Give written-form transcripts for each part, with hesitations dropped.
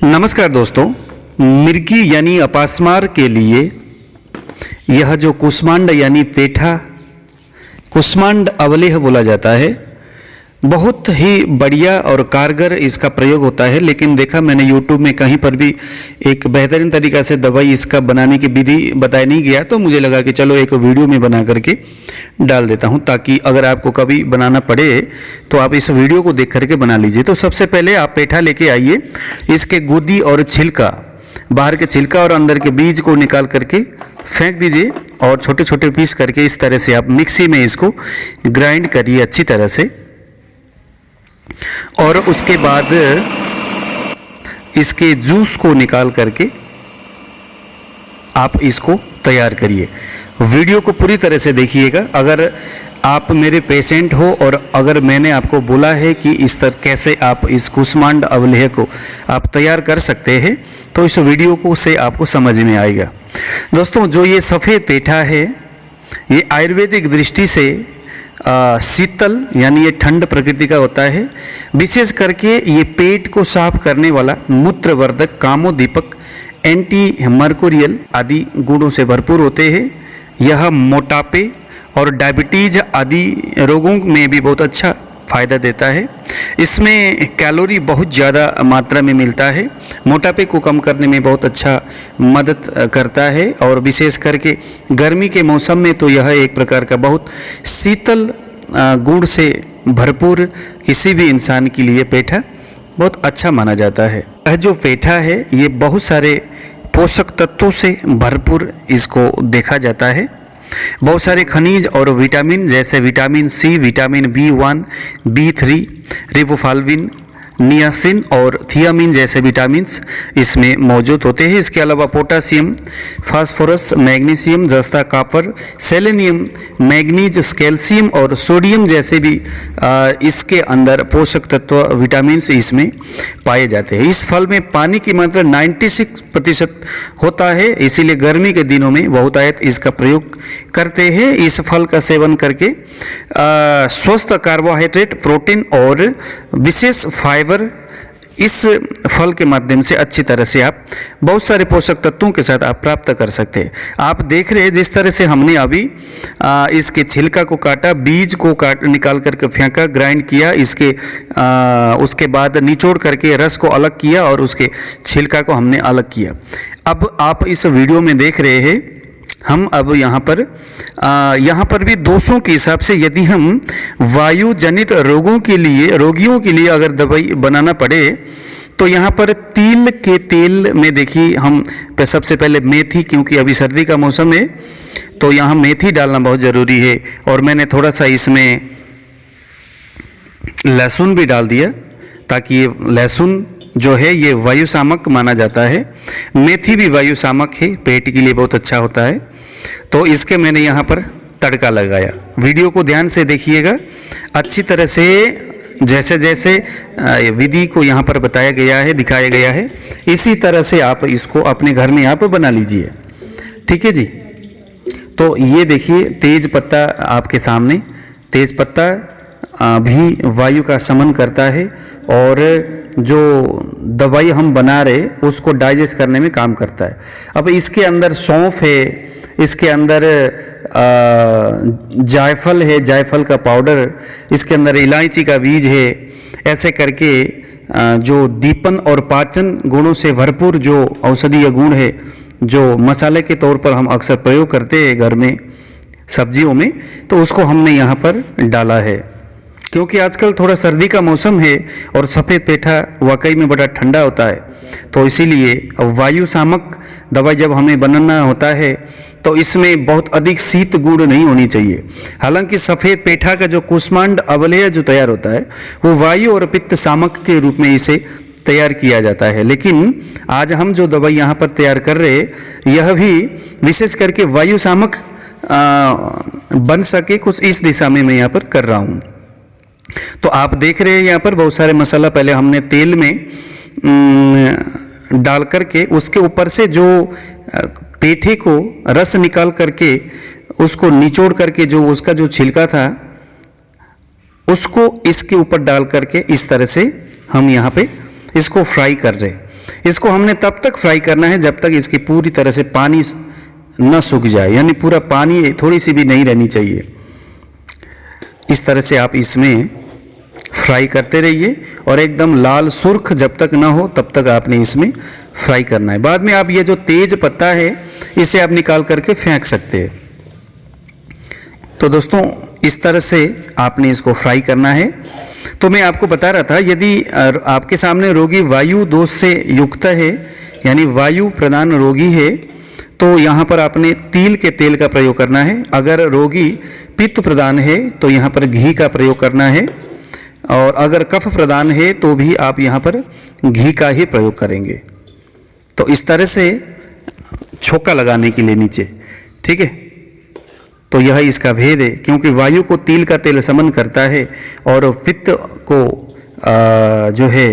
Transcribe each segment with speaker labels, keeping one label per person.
Speaker 1: नमस्कार दोस्तों, मिर्गी यानी अपास्मार के लिए यह जो कुष्मांड यानी पेठा कुष्मांड अवलेह बोला जाता है, बहुत ही बढ़िया और कारगर इसका प्रयोग होता है। लेकिन देखा मैंने YouTube में कहीं पर भी एक बेहतरीन तरीक़ा से दवाई इसका बनाने की विधि बताया नहीं गया, तो मुझे लगा कि चलो एक वीडियो में बना करके डाल देता हूं, ताकि अगर आपको कभी बनाना पड़े तो आप इस वीडियो को देख करके बना लीजिए। तो सबसे पहले आप पेठा लेके आइए, इसके गुदी और छिलका, बाहर के छिलका और अंदर के बीज को निकाल करके फेंक दीजिए और छोटे छोटे पीस करके इस तरह से आप मिक्सी में इसको ग्राइंड करिए अच्छी तरह से। और उसके बाद इसके जूस को निकाल करके आप इसको तैयार करिए। वीडियो को पूरी तरह से देखिएगा। अगर आप मेरे पेशेंट हो और अगर मैंने आपको बोला है कि इस तरह कैसे आप इस कुष्मांड अवलेह को आप तैयार कर सकते हैं, तो इस वीडियो को से आपको समझ में आएगा। दोस्तों, जो ये सफ़ेद पेठा है, ये आयुर्वेदिक दृष्टि से शीतल यानी ये ठंड प्रकृति का होता है। विशेष करके ये पेट को साफ करने वाला, मूत्रवर्धक, कामोदीपक, एंटी मर्कुरियल आदि गुणों से भरपूर होते हैं। यह मोटापे और डायबिटीज आदि रोगों में भी बहुत अच्छा फ़ायदा देता है। इसमें कैलोरी बहुत ज़्यादा मात्रा में मिलता है, मोटापे को कम करने में बहुत अच्छा मदद करता है। और विशेष करके गर्मी के मौसम में तो यह एक प्रकार का बहुत शीतल गुण से भरपूर किसी भी इंसान के लिए पेठा बहुत अच्छा माना जाता है। यह जो पेठा है ये बहुत सारे पोषक तत्वों से भरपूर इसको देखा जाता है। बहुत सारे खनिज और विटामिन जैसे vitamin C, vitamin B1, B3, riboflavin, niacin और थियामिन जैसे विटामिन्स इसमें मौजूद होते हैं। इसके अलावा पोटासियम, फास्फोरस, मैग्नीशियम, जस्ता, कॉपर, सेलेनियम, मैग्नीज, कैल्शियम और सोडियम जैसे भी इसके अंदर पोषक तत्व विटामिन्स इसमें पाए जाते हैं। इस फल में पानी की मात्रा 96% होता है, इसीलिए गर्मी के दिनों में बहुतायत इसका प्रयोग करते हैं। इस फल का सेवन करके स्वस्थ कार्बोहाइड्रेट, प्रोटीन और विशेष फाइबर इस फल के माध्यम से अच्छी तरह से आप बहुत सारे पोषक तत्वों के साथ आप प्राप्त कर सकते हैं। आप देख रहे हैं जिस तरह से हमने अभी इसके छिलका को काटा, बीज को निकाल करके फेंका, ग्राइंड किया, इसके उसके बाद निचोड़ करके रस को अलग किया और उसके छिलका को हमने अलग किया। अब आप इस वीडियो में देख रहे हैं हम अब यहाँ पर भी दोषों के हिसाब से यदि हम वायु जनित रोगियों के लिए अगर दवाई बनाना पड़े तो यहाँ पर तिल के तेल में देखिए हम सबसे पहले मेथी, क्योंकि अभी सर्दी का मौसम है तो यहाँ मेथी डालना बहुत ज़रूरी है। और मैंने थोड़ा सा इसमें लहसुन भी डाल दिया, ताकि ये लहसुन जो है ये वायु शामक माना जाता है। मेथी भी वायु शामक है, पेट के लिए बहुत अच्छा होता है। तो इसके मैंने यहाँ पर तड़का लगाया। वीडियो को ध्यान से देखिएगा अच्छी तरह से, जैसे जैसे विधि को यहाँ पर बताया गया है, दिखाया गया है, इसी तरह से आप इसको अपने घर में आप बना लीजिए। ठीक है जी। तो ये देखिए तेज पत्ता आपके सामने, तेज पत्ता भी वायु का शमन करता है और जो दवाई हम बना रहे उसको डाइजेस्ट करने में काम करता है। अब इसके अंदर सौंफ है, इसके अंदर जायफल है, जायफल का पाउडर, इसके अंदर इलायची का बीज है। ऐसे करके जो दीपन और पाचन गुणों से भरपूर जो औषधीय गुण है, जो मसाले के तौर पर हम अक्सर प्रयोग करते हैं घर में सब्जियों में, तो उसको हमने यहाँ पर डाला है। क्योंकि आजकल थोड़ा सर्दी का मौसम है और सफ़ेद पेठा वाकई में बड़ा ठंडा होता है, तो इसीलिए वायु शामक दवाई जब हमें बनाना होता है तो इसमें बहुत अधिक शीत गुण नहीं होनी चाहिए। हालांकि सफ़ेद पेठा का जो कुष्मांड अवलेह जो तैयार होता है वो वायु और पित्त शामक के रूप में इसे तैयार किया जाता है। लेकिन आज हम जो दवाई यहाँ पर तैयार कर रहे हैं यह भी विशेष करके वायु शामक बन सके, कुछ इस दिशा में मैं यहाँ पर कर रहा हूँ। तो आप देख रहे हैं यहाँ पर बहुत सारे मसाला पहले हमने तेल में डाल करके उसके ऊपर से जो पेठे को रस निकाल करके उसको निचोड़ करके जो उसका जो छिलका था उसको इसके ऊपर डाल करके इस तरह से हम यहाँ पे इसको फ्राई कर रहे हैं। इसको हमने तब तक फ्राई करना है जब तक इसकी पूरी तरह से पानी न सूख जाए, यानी पूरा पानी थोड़ी सी भी नहीं रहनी चाहिए। इस तरह से आप इसमें फ्राई करते रहिए और एकदम लाल सुर्ख जब तक ना हो तब तक आपने इसमें फ्राई करना है। बाद में आप ये जो तेज पत्ता है इसे आप निकाल करके फेंक सकते हैं। तो दोस्तों इस तरह से आपने इसको फ्राई करना है। तो मैं आपको बता रहा था, यदि आपके सामने रोगी वायु दोष से युक्त है, यानी वायु प्रधान रोगी है, तो यहाँ पर आपने तिल के तेल का प्रयोग करना है। अगर रोगी पित्त प्रधान है तो यहाँ पर घी का प्रयोग करना है, और अगर कफ प्रधान है तो भी आप यहाँ पर घी का ही प्रयोग करेंगे। तो इस तरह से छोका लगाने के लिए नीचे, ठीक है। तो यह इसका भेद है, क्योंकि वायु को तिल का तेल समन करता है और पित्त को जो है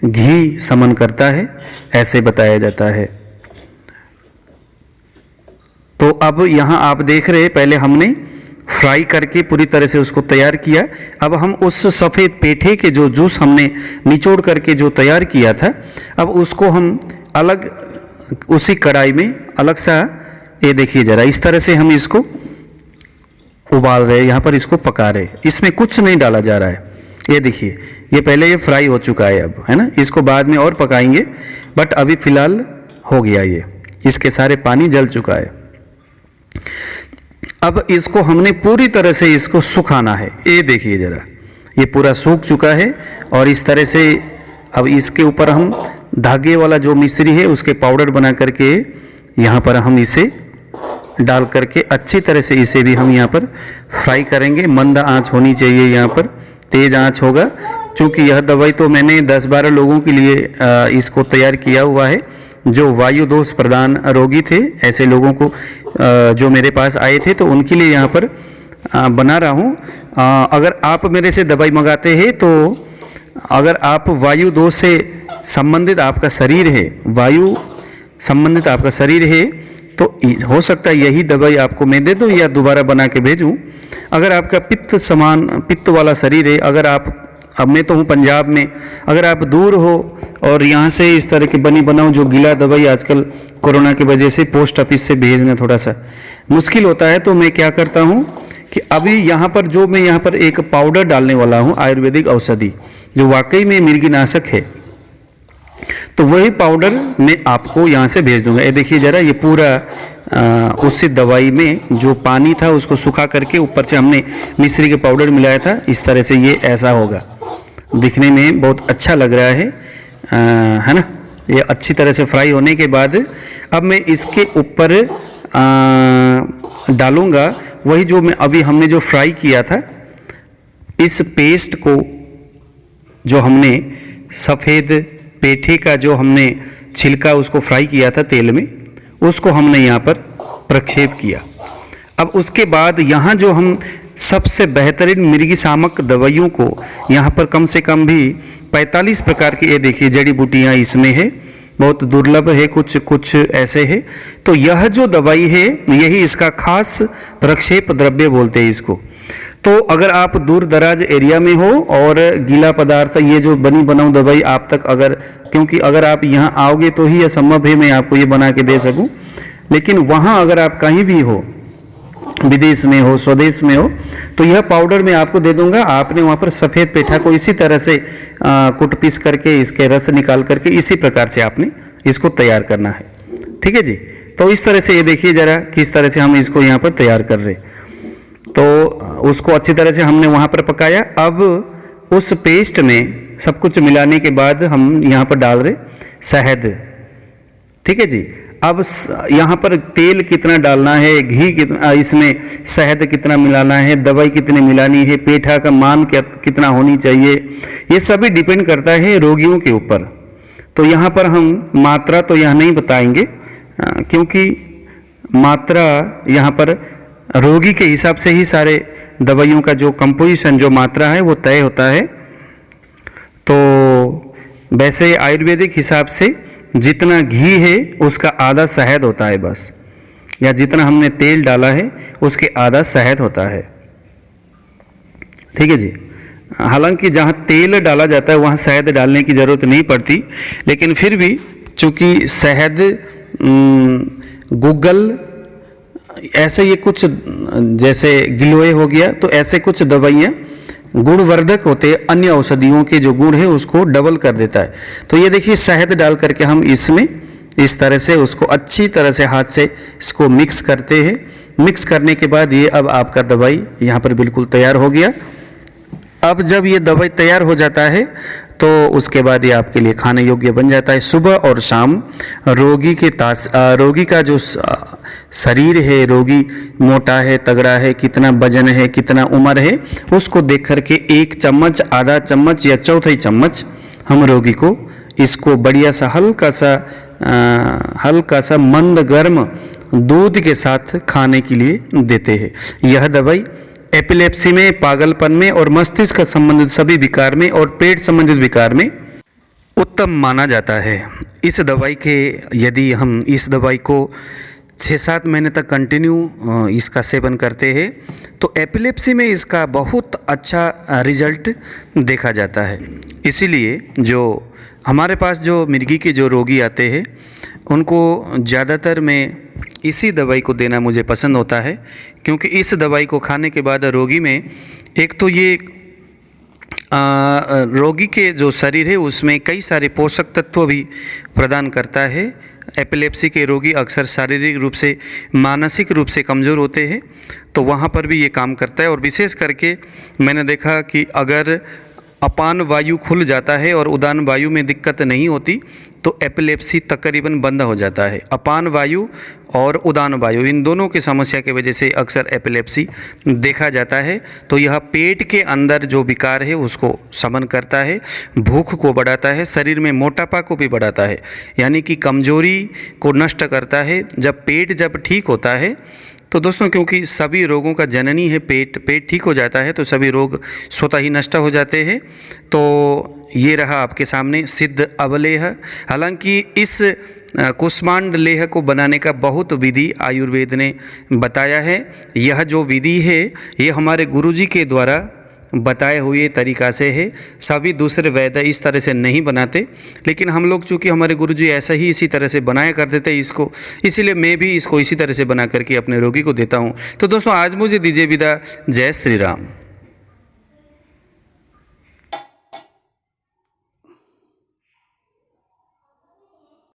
Speaker 1: घी समन करता है, ऐसे बताया जाता है। तो अब यहाँ आप देख रहे हैं, पहले हमने फ्राई करके पूरी तरह से उसको तैयार किया। अब हम उस सफ़ेद पेठे के जो जूस हमने निचोड़ करके जो तैयार किया था, अब उसको हम अलग उसी कढ़ाई में अलग सा, ये देखिए ज़रा, इस तरह से हम इसको उबाल रहे हैं, यहाँ पर इसको पका रहे हैं। इसमें कुछ नहीं डाला जा रहा है। ये देखिए, ये पहले ये फ्राई हो चुका है अब, है ना। इसको बाद में और पकाएंगे, बट अभी फ़िलहाल हो गया ये, इसके सारे पानी जल चुका है। अब इसको हमने पूरी तरह से इसको सुखाना है। ये देखिए ज़रा, ये पूरा सूख चुका है और इस तरह से अब इसके ऊपर हम धागे वाला जो मिश्री है उसके पाउडर बना करके यहाँ पर हम इसे डाल करके अच्छी तरह से इसे भी हम यहाँ पर फ्राई करेंगे। मंद आंच होनी चाहिए, यहाँ पर तेज़ आंच होगा, क्योंकि यह दवाई तो मैंने 10-12 लोगों के लिए इसको तैयार किया हुआ है, जो वायु दोष प्रधान रोगी थे। ऐसे लोगों को जो मेरे पास आए थे तो उनके लिए यहाँ पर बना रहा हूँ। अगर आप मेरे से दवाई मंगाते हैं तो अगर आप वायु दोष से संबंधित आपका शरीर है, वायु संबंधित आपका शरीर है, तो हो सकता है यही दवाई आपको मैं दे दूँ या दोबारा बना के भेजूँ। अगर आपका पित्त वाला शरीर है, अगर आप, अब मैं तो हूँ पंजाब में, अगर आप दूर हो और यहाँ से इस तरह की बनी बनाऊँ जो गीला दवाई आजकल कोरोना की वजह से पोस्ट ऑफिस से भेजना थोड़ा सा मुश्किल होता है, तो मैं क्या करता हूँ कि अभी यहाँ पर जो मैं यहाँ पर एक पाउडर डालने वाला हूँ आयुर्वेदिक औषधि, जो वाकई में मिर्गीनाशक है, तो वही पाउडर मैं आपको यहाँ से भेज दूँगा। ये देखिए ज़रा, ये पूरा उसी दवाई में जो पानी था उसको सुखा करके ऊपर से हमने मिश्री के पाउडर मिलाया था। इस तरह से ये ऐसा होगा, दिखने में बहुत अच्छा लग रहा है ना। ये अच्छी तरह से फ्राई होने के बाद अब मैं इसके ऊपर डालूँगा वही जो मैं अभी हमने जो फ्राई किया था, इस पेस्ट को, जो हमने सफ़ेद पेठे का जो हमने छिलका उसको फ्राई किया था तेल में, उसको हमने यहाँ पर प्रक्षेप किया। अब उसके बाद यहाँ जो हम सबसे बेहतरीन मिर्गी शामक दवाइयों को यहाँ पर कम से कम भी 45 प्रकार की, ये देखिए जड़ी बूटियाँ इसमें है, बहुत दुर्लभ है, कुछ ऐसे है। तो यह जो दवाई है यही इसका खास प्रक्षेप द्रव्य बोलते हैं इसको। तो अगर आप दूर दराज एरिया में हो और गीला पदार्थ, ये जो बनी बनाऊँ दवाई आप तक अगर, क्योंकि अगर आप यहाँ आओगे तो ही यह संभव है मैं आपको ये बना के दे सकूँ, लेकिन वहाँ अगर आप कहीं भी हो, विदेश में हो, स्वदेश में हो, तो यह पाउडर मैं आपको दे दूंगा। आपने वहाँ पर सफ़ेद पेठा को इसी तरह से कुट पीस करके इसके रस निकाल करके इसी प्रकार से आपने इसको तैयार करना है, ठीक है जी। तो इस तरह से ये देखिए ज़रा किस तरह से हम इसको यहाँ पर तैयार कर रहे। तो उसको अच्छी तरह से हमने वहाँ पर पकाया। अब उस पेस्ट में सब कुछ मिलाने के बाद हम यहाँ पर डाल रहे शहद, ठीक है जी। अब यहाँ पर तेल कितना डालना है, घी कितना, इसमें शहद कितना मिलाना है, दवाई कितनी मिलानी है, पेठा का मान कितना होनी चाहिए, ये सभी डिपेंड करता है रोगियों के ऊपर। तो यहाँ पर हम मात्रा तो यहाँ नहीं बताएंगे, क्योंकि मात्रा यहाँ पर रोगी के हिसाब से ही सारे दवाइयों का जो कंपोजिशन, जो मात्रा है वो तय होता है। तो वैसे आयुर्वेदिक हिसाब से जितना घी है उसका आधा शहद होता है बस, या जितना हमने तेल डाला है उसके आधा शहद होता है, ठीक है जी। हालांकि जहाँ तेल डाला जाता है वहाँ शहद डालने की ज़रूरत नहीं पड़ती, लेकिन फिर भी चूँकि शहद, गूगल, ऐसे ये कुछ जैसे गिलोय हो गया, तो ऐसे कुछ दवाइयाँ गुणवर्धक होते हैं, अन्य औषधियों के जो गुण है उसको डबल कर देता है। तो ये देखिए शहद डाल करके हम इसमें इस तरह से उसको अच्छी तरह से हाथ से इसको मिक्स करते हैं। मिक्स करने के बाद ये अब आपका दवाई यहाँ पर बिल्कुल तैयार हो गया। अब जब ये दवाई तैयार हो जाता है तो उसके बाद ये आपके लिए खाने योग्य बन जाता है। सुबह और शाम रोगी का जो शरीर है, रोगी मोटा है, तगड़ा है, कितना वजन है, कितना उम्र है, उसको देख करके 1 चम्मच, आधा चम्मच या चौथाई चम्मच हम रोगी को इसको बढ़िया सा हल्का सा मंद गर्म दूध के साथ खाने के लिए देते हैं। यह दवाई एपिलेप्सी में, पागलपन में और मस्तिष्क संबंधित सभी विकार में और पेट संबंधित विकार में उत्तम माना जाता है। इस दवाई के यदि हम इस दवाई को 6-7 महीने तक कंटिन्यू इसका सेवन करते हैं तो एपिलेप्सी में इसका बहुत अच्छा रिजल्ट देखा जाता है। इसीलिए जो हमारे पास जो मिर्गी के जो रोगी आते हैं उनको ज़्यादातर मैं इसी दवाई को देना मुझे पसंद होता है, क्योंकि इस दवाई को खाने के बाद रोगी में एक तो ये रोगी के जो शरीर है उसमें कई सारे पोषक तत्व भी प्रदान करता है। एपिलेप्सी के रोगी अक्सर शारीरिक रूप से, मानसिक रूप से कमज़ोर होते हैं, तो वहाँ पर भी ये काम करता है। और विशेष करके मैंने देखा कि अगर अपान वायु खुल जाता है और उदान वायु में दिक्कत नहीं होती तो एपिलेप्सी तकरीबन बंद हो जाता है। अपान वायु और उदान वायु, इन दोनों की समस्या की वजह से अक्सर एपिलेप्सी देखा जाता है। तो यह पेट के अंदर जो विकार है उसको शमन करता है, भूख को बढ़ाता है, शरीर में मोटापा को भी बढ़ाता है, यानी कि कमजोरी को नष्ट करता है। जब पेट ठीक होता है तो दोस्तों, क्योंकि सभी रोगों का जननी है पेट, पेट ठीक हो जाता है तो सभी रोग स्वतः ही नष्ट हो जाते हैं। तो ये रहा आपके सामने सिद्ध अवलेह। हालांकि इस कुष्मांड लेह को बनाने का बहुत विधि आयुर्वेद ने बताया है। यह जो विधि है ये हमारे गुरुजी के द्वारा बताए हुए तरीक़ा से है। सभी दूसरे वैद्य इस तरह से नहीं बनाते, लेकिन हम लोग चूँकि हमारे गुरुजी ऐसा ही इसी तरह से बनाया करते थे इसको, इसीलिए मैं भी इसको इसी तरह से बना करके अपने रोगी को देता हूँ। तो दोस्तों आज मुझे दीजिए विदा। जय श्री राम।